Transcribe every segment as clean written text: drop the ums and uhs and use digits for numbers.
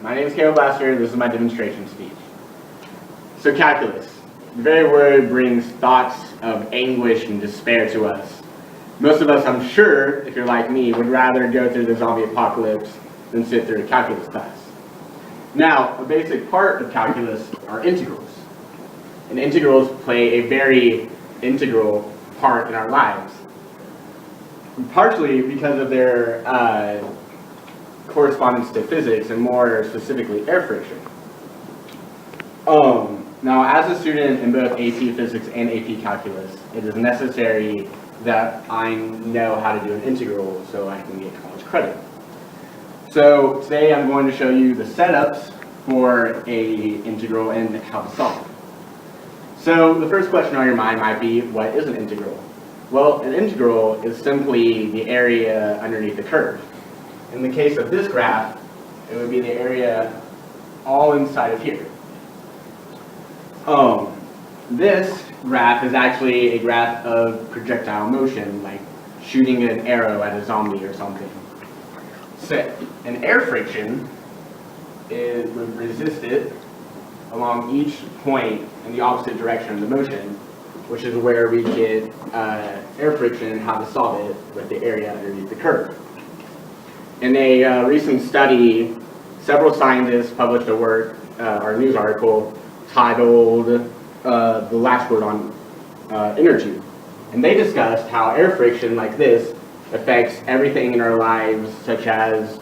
My name is Caleb Blaster. This is my demonstration speech. So calculus. The very word brings thoughts of anguish and despair to us. Most of us, I'm sure, if you're like me, would rather go through the zombie apocalypse than sit through a calculus class. Now, a basic part of calculus are integrals. And integrals play a very integral part in our lives. Partially because of their correspondence to physics, and more specifically air friction. Now, as a student in both AP Physics and AP Calculus, it is necessary that I know how to do an integral so I can get college credit. So today I'm going to show you the setups for a integral and how to solve it. So the first question on your mind might be, what is an integral? Well, an integral is simply the area underneath the curve. In the case of this graph, it would be the area all inside of here. This graph is actually a graph of projectile motion, like shooting an arrow at a zombie or something. So, an air friction would resist it along each point in the opposite direction of the motion, which is where we get air friction and how to solve it with the area underneath the curve. In a recent study, several scientists published a work, or a news article, titled The Last Word on Energy. And they discussed how air friction like this affects everything in our lives, such as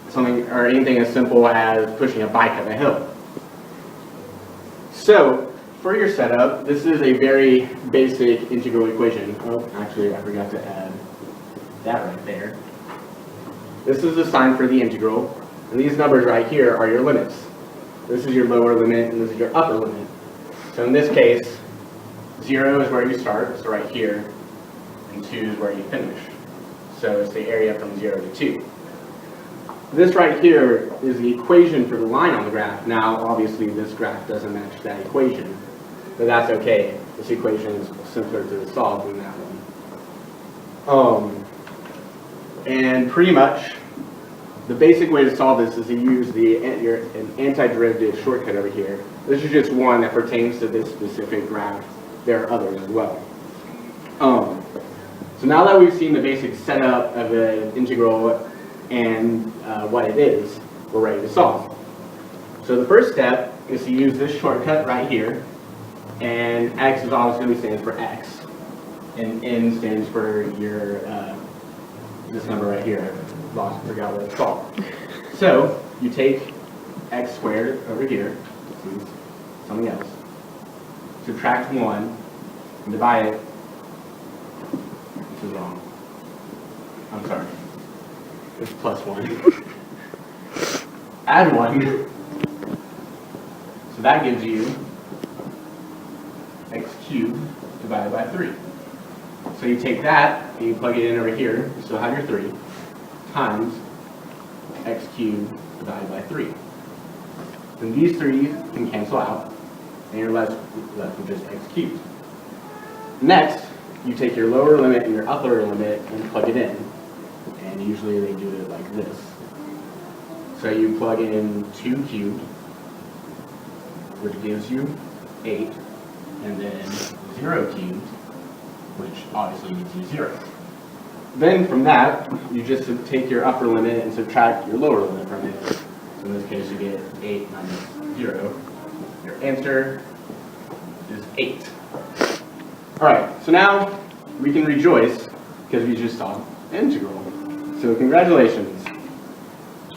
something or anything as simple as pushing a bike up a hill. So, for your setup, this is a very basic integral equation. Oh, actually, I forgot to add that right there. This is the sign for the integral, and these numbers right here are your limits. This is your lower limit, and this is your upper limit. So in this case, 0 is where you start, so right here, and 2 is where you finish. So it's the area from 0 to 2. This right here is the equation for the line on the graph. Now, obviously, this graph doesn't match that equation, but that's okay. This equation is simpler to solve than that one. And pretty much, the basic way to solve this is to use an antiderivative shortcut over here. This is just one that pertains to this specific graph. There are others as well. So now that we've seen the basic setup of an integral and what it is, we're ready to solve. So the first step is to use this shortcut right here, and x is always going to stand for x, and n stands for your this number right here. Forgot what it's called. So you take x squared over here, this is something else, subtract 1, and divide it. This is wrong. I'm sorry. It's plus 1. Add 1. So that gives you x cubed divided by 3. So you take that and you plug it in over here, you still have your 3, times x cubed divided by 3. Then these 3's can cancel out, and you're left with just x cubed. Next, you take your lower limit and your upper limit and plug it in. And usually they do it like this. So you plug in 2 cubed, which gives you 8, and then 0 cubed, which obviously gives you 0. Then from that, you just take your upper limit and subtract your lower limit from it. So in this case, you get 8 minus 0. Your answer is 8. Alright, so now we can rejoice because we just solved an integral. So congratulations.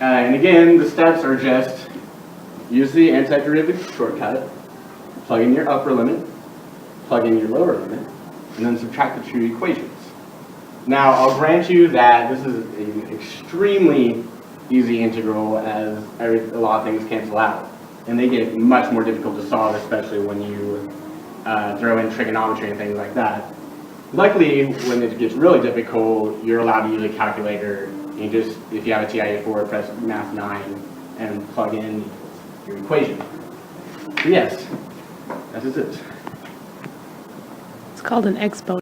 And again, the steps are just use the antiderivative shortcut, plug in your upper limit, plug in your lower limit, and then subtract the two equations. Now, I'll grant you that this is an extremely easy integral, as a lot of things cancel out. And they get much more difficult to solve, especially when you throw in trigonometry and things like that. Luckily, when it gets really difficult, you're allowed to use a calculator. You just, if you have a TI-84, press Math 9 and plug in your equation. So yes, that is it. It's called an exponent.